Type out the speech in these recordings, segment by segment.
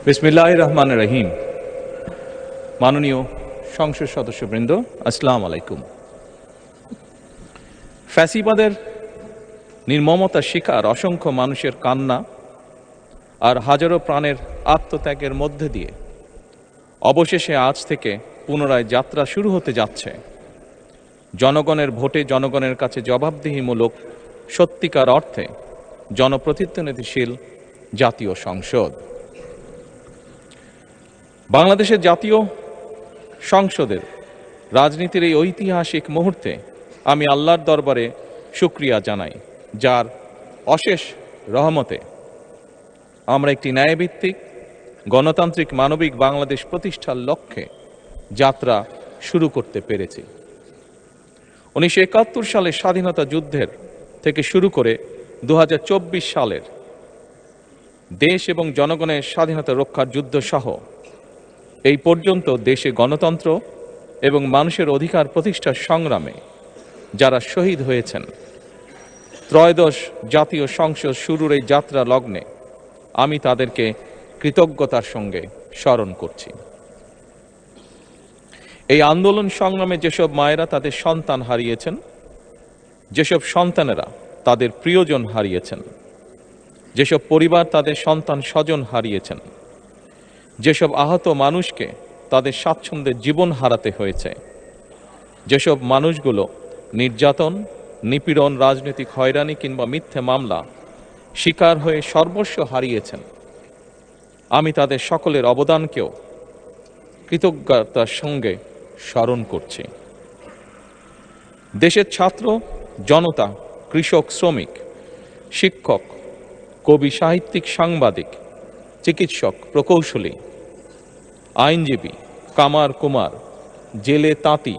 বিসমিল্লাহির রহমানির রহিম। মাননীয় সংসদ সদস্যবৃন্দ, আসসালামু আলাইকুম। ফ্যাসিবাদের নির্মমতার শিকার অসংখ্য মানুষের কান্না আর হাজারো প্রাণের আত্মত্যাগের মধ্যে দিয়ে অবশেষে আজ থেকে পুনরায় যাত্রা শুরু হতে যাচ্ছে জনগণের ভোটে জনগণের কাছে জবাবদিহিমূলক সত্যিকার অর্থে জনপ্রতিনিধিশীল জাতীয় সংসদ। বাংলাদেশের জাতীয় সংসদের রাজনীতির এই ঐতিহাসিক মুহূর্তে আমি আল্লাহর দরবারে শুকরিয়া জানাই, যার অশেষ রহমতে আমরা একটি ন্যায়ভিত্তিক গণতান্ত্রিক মানবিক বাংলাদেশ প্রতিষ্ঠার লক্ষ্যে যাত্রা শুরু করতে পেরেছি। 1971 সালের স্বাধীনতা যুদ্ধের থেকে শুরু করে 2024 সালের দেশ এবং জনগণের স্বাধীনতা রক্ষার যুদ্ধ সহ এই পর্যন্ত দেশে গণতন্ত্র এবং মানুষের অধিকার প্রতিষ্ঠার সংগ্রামে যারা শহীদ হয়েছেন, ত্রয়োদশ জাতীয় সংসদ শুরুর এই যাত্রা লগ্নে আমি তাদেরকে কৃতজ্ঞতার সঙ্গে স্মরণ করছি। এই আন্দোলন সংগ্রামে যেসব মায়েরা তাদের সন্তান হারিয়েছেন, যেসব সন্তানেরা তাদের প্রিয়জন হারিয়েছেন, যেসব পরিবার তাদের সন্তান স্বজন হারিয়েছেন, যেসব আহত মানুষকে তাদের স্বাচ্ছন্দ্যে জীবন হারাতে হয়েছে, যেসব মানুষগুলো নির্যাতন, নিপীড়ন, রাজনৈতিক হয়রানি কিংবা মিথ্যে মামলা শিকার হয়ে সর্বস্ব হারিয়েছেন, আমি তাদের সকলের অবদানকেও কৃতজ্ঞতার সঙ্গে স্মরণ করছি। দেশের ছাত্র জনতা, কৃষক, শ্রমিক, শিক্ষক, কবি, সাহিত্যিক, সাংবাদিক, চিকিৎসক, প্রকৌশলী, আইনজীবী, কামার কুমার, জেলে তাঁতি,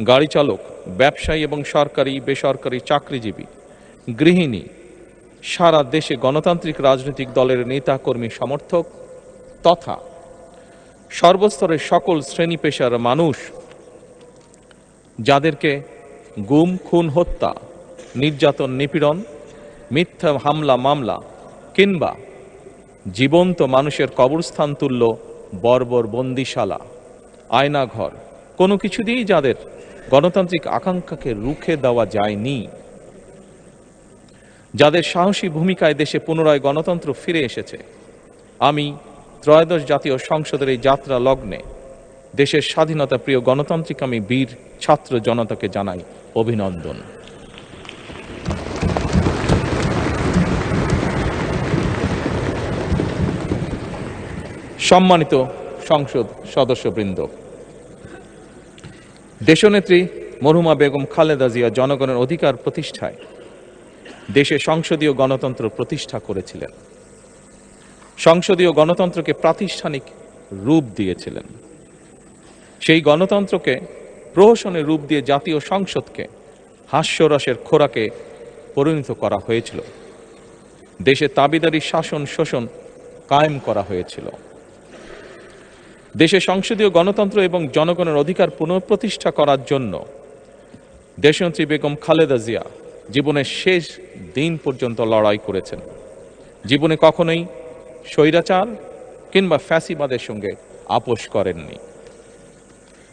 গাড়ি চালক, ব্যবসায়ী এবং সরকারি বেসরকারি চাকরিজীবী, গৃহিণী, সারা দেশে গণতান্ত্রিক রাজনৈতিক দলের নেতা কর্মী সমর্থক তথা সর্বস্তরের সকল শ্রেণী পেশার মানুষ যাদেরকে গুম, খুন, হত্যা, নির্যাতন, নিপীড়ন, মিথ্যা হামলা মামলা কিংবা জীবন্ত মানুষের কবরস্থান তুল্য বর্বর বন্দিশালা, আয়নাঘর, কোনো কিছু দিয়েই যাদের গণতান্ত্রিক আকাঙ্ক্ষাকে রুখে দেওয়া যায়নি, যাদের সাহসী ভূমিকায় দেশে পুনরায় গণতন্ত্র ফিরে এসেছে, আমি ত্রয়োদশ জাতীয় সংসদের এই যাত্রা লগ্নে দেশের স্বাধীনতা প্রিয় গণতান্ত্রিকামী বীর ছাত্র জনতাকে জানাই অভিনন্দন। সম্মানিত সংসদ সদস্যবৃন্দ, দেশনেত্রী মরহুমা বেগম খালেদা জিয়া জনগণের অধিকার প্রতিষ্ঠায় দেশে সংসদীয় গণতন্ত্র প্রতিষ্ঠা করেছিলেন, সংসদীয় গণতন্ত্রকে প্রাতিষ্ঠানিক রূপ দিয়েছিলেন। সেই গণতন্ত্রকে প্রহসনের রূপ দিয়ে জাতীয় সংসদকে হাস্যরসের খোরাকে পরিণত করা হয়েছিল। দেশে তাবিদারি শাসন শোষণ কায়েম করা হয়েছিল। দেশে সংসদীয় গণতন্ত্র এবং জনগণের অধিকার পুনঃপ্রতিষ্ঠা করার জন্য দেশনেত্রী বেগম খালেদা জিয়া জীবনের শেষ দিন পর্যন্ত লড়াই করেছেন। জীবনে কখনোই স্বৈরাচার কিংবা ফ্যাসিবাদের সঙ্গে আপোষ করেননি।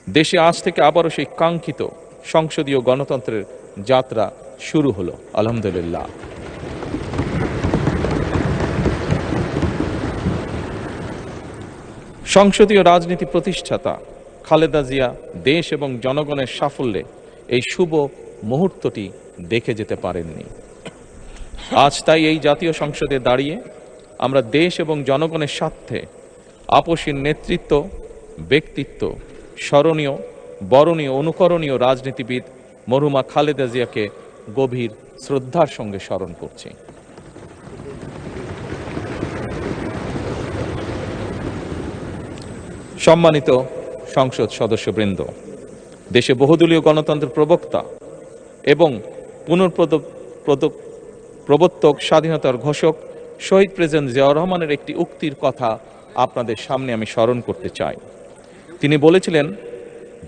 দেশে আজ থেকে আবারও সেই কাঙ্ক্ষিত সংসদীয় গণতন্ত্রের যাত্রা শুরু হলো, আলহামদুলিল্লাহ। সংসদীয় রাজনীতি প্রতিষ্ঠাতা খালেদা জিয়া দেশ এবং জনগণের সাফল্যে এই শুভ মুহূর্তটি দেখে যেতে পারেননি। আজ তাই এই জাতীয় সংসদে দাঁড়িয়ে আমরা দেশ এবং জনগণের স্বার্থে আপসীর নেতৃত্ব, ব্যক্তিত্ব, স্মরণীয়, বরণীয়, অনুকরণীয় রাজনীতিবিদ মরহুমা খালেদা জিয়াকে গভীর শ্রদ্ধার সঙ্গে স্মরণ করছি। সম্মানিত সংসদ সদস্যবৃন্দ, দেশে বহুদলীয় গণতন্ত্রের প্রবক্তা এবং প্রবর্তক, স্বাধীনতার ঘোষক শহীদ প্রেসিডেন্ট জিয়াউর রহমানের একটি উক্তির কথা আপনাদের সামনে আমি স্মরণ করতে চাই। তিনি বলেছিলেন,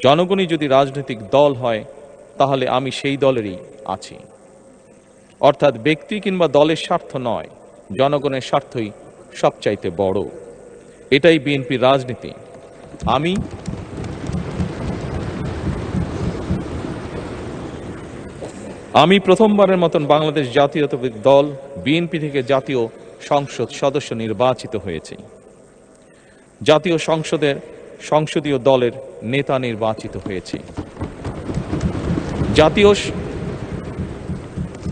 জনগণই যদি রাজনৈতিক দল হয় তাহলে আমি সেই দলেরই আছি। অর্থাৎ ব্যক্তি কিংবা দলের স্বার্থ নয়, জনগণের স্বার্থই সবচাইতে বড়। এটাই বিএনপির রাজনীতি। আমি প্রথমবারের মতন বাংলাদেশ জাতীয়তাবাদী দল বিএনপি থেকে জাতীয় সংসদ সদস্য নির্বাচিত হয়েছি। জাতীয় সংসদের সংসদীয় দলের নেতা নির্বাচিত হয়েছি।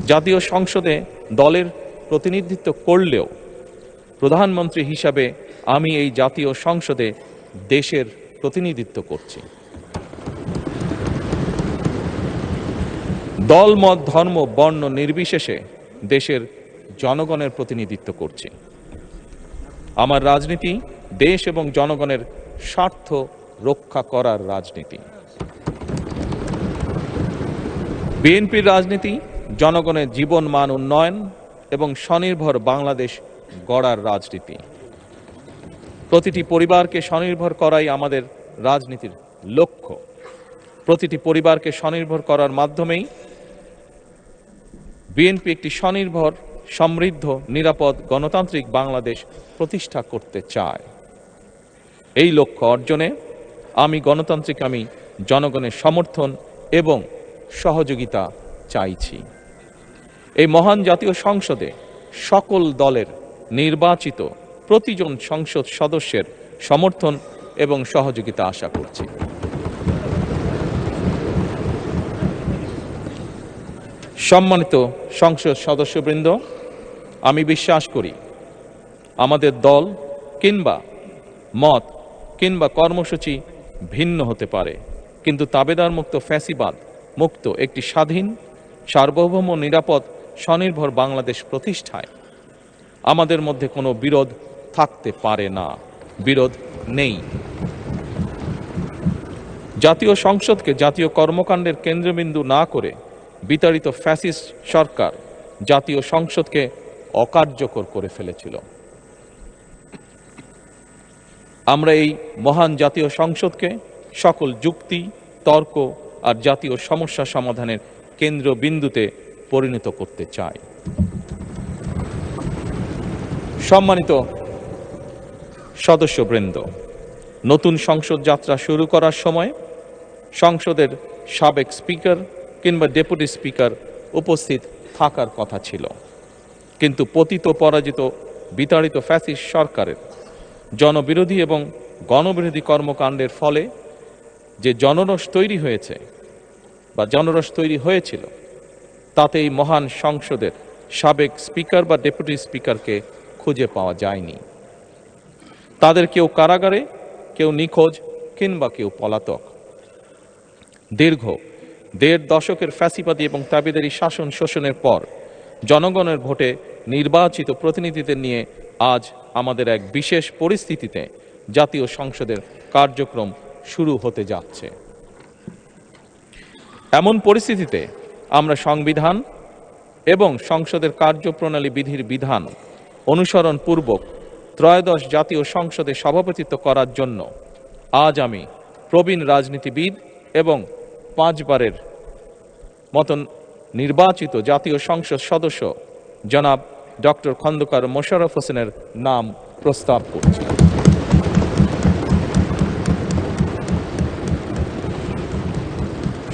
জাতীয় সংসদে দলের প্রতিনিধিত্ব করলেও প্রধানমন্ত্রী হিসাবে আমি এই জাতীয় সংসদে দেশের প্রতিনিধিত্ব করছি। দল, মত, ধর্ম, বর্ণ নির্বিশেষে দেশের জনগণের প্রতিনিধিত্ব করছি। আমার রাজনীতি দেশ এবং জনগণের স্বার্থ রক্ষা করার রাজনীতি। বিএনপির রাজনীতি জনগণের জীবন মান উন্নয়ন এবং স্বনির্ভর বাংলাদেশ গড়ার রাজনীতি। প্রতিটি পরিবারকে স্বনির্ভর করাই আমাদের রাজনীতির লক্ষ্য। প্রতিটি পরিবারকে স্বনির্ভর করার মাধ্যমেই বিএনপি একটি স্বনির্ভর, সমৃদ্ধ, নিরাপদ, গণতান্ত্রিক বাংলাদেশ প্রতিষ্ঠা করতে চায়। এই লক্ষ্য অর্জনে আমি জনগণের সমর্থন এবং সহযোগিতা চাইছি। এই মহান জাতীয় সংসদে সকল দলের নির্বাচিত প্রতিজন সংসদ সদস্যের সমর্থন এবং সহযোগিতা আশা করছি। সম্মানিত সংসদ সদস্যবৃন্দ, আমি বিশ্বাস করি আমাদের দল কিংবা মত কিংবা কর্মসূচি ভিন্ন হতে পারে, কিন্তু তাবেদার মুক্ত, ফ্যাসিবাদ মুক্ত একটি স্বাধীন, সার্বভৌম, নিরাপদ, স্বনির্ভর বাংলাদেশ প্রতিষ্ঠায় আমাদের মধ্যে কোনো বিরোধ থাকতে পারে না, বিরোধ নেই। জাতীয় সংসদকে জাতীয় কর্মকাণ্ডের কেন্দ্রবিন্দু না করে বিতাড়িত ফ্যাসিস্ট সরকার জাতীয় সংসদকে অকার্যকর করে ফেলেছিল। আমরা এই মহান জাতীয় সংসদকে সকল যুক্তি, তর্ক আর জাতীয় সমস্যা সমাধানের কেন্দ্রবিন্দুতে পরিণত করতে চাই। সম্মানিত সদস্যবৃন্দ, নতুন সংসদ যাত্রা শুরু করার সময় সংসদের সাবেক স্পিকার কিংবা ডেপুটি স্পিকার উপস্থিত থাকার কথা ছিল, কিন্তু পতিত, পরাজিত, বিতাড়িত ফ্যাসিস্ট সরকারের জনবিরোধী এবং গণবিরোধী কর্মকাণ্ডের ফলে যে জনরোষ তৈরি হয়েছিল তাতে এই মহান সংসদের সাবেক স্পিকার বা ডেপুটি স্পিকারকে খুঁজে পাওয়া যায়নি। তাদের কেউ কারাগারে, কেউ নিখোঁজ কিংবা কেউ পলাতক। দীর্ঘ ১.৫ দশকের ফ্যাসিবাদী এবং তাবেদারি শাসন শোষণের পর জনগণের ভোটে নির্বাচিত প্রতিনিধিদের নিয়ে আজ আমাদের এক বিশেষ পরিস্থিতিতে জাতীয় সংসদের কার্যক্রম শুরু হতে যাচ্ছে। এমন পরিস্থিতিতে আমরা সংবিধান এবং সংসদের কার্যপ্রণালী বিধির বিধান অনুসরণ পূর্বক ত্রয়োদশ জাতীয় সংসদে সভাপতিত্ব করার জন্য আজ আমি প্রবীণ রাজনীতিবিদ এবং 5 বারের মতন নির্বাচিত জাতীয় সংসদ সদস্য জনাব ডক্টর খন্দকার মোশাররফ হোসেনের নাম প্রস্তাব করছি।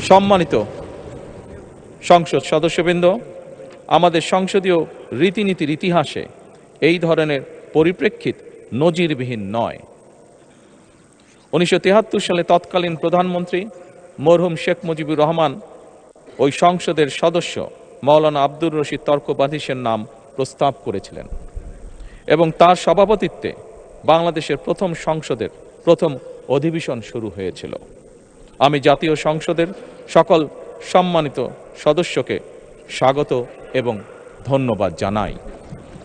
সম্মানিত সংসদ সদস্যবৃন্দ, আমাদের সংসদীয় রীতিনীতির ইতিহাসে এই ধরনের পরিপ্রেক্ষিত নজিরবিহীন নয়। 1973 সালে তৎকালীন প্রধানমন্ত্রী মরহুম শেখ মুজিবুর রহমান ওই সংসদের সদস্য মাওলানা আব্দুর রশিদ তর্কবাধীশের নাম প্রস্তাব করেছিলেন এবং তার সভাপতিত্বে বাংলাদেশের প্রথম সংসদের প্রথম অধিবেশন শুরু হয়েছিল। আমি জাতীয় সংসদের সকল সম্মানিত সদস্যকে স্বাগত এবং ধন্যবাদ জানাই।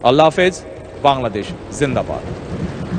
আল্লাহ হাফেজ। বাংলাদেশ জিন্দাবাদ।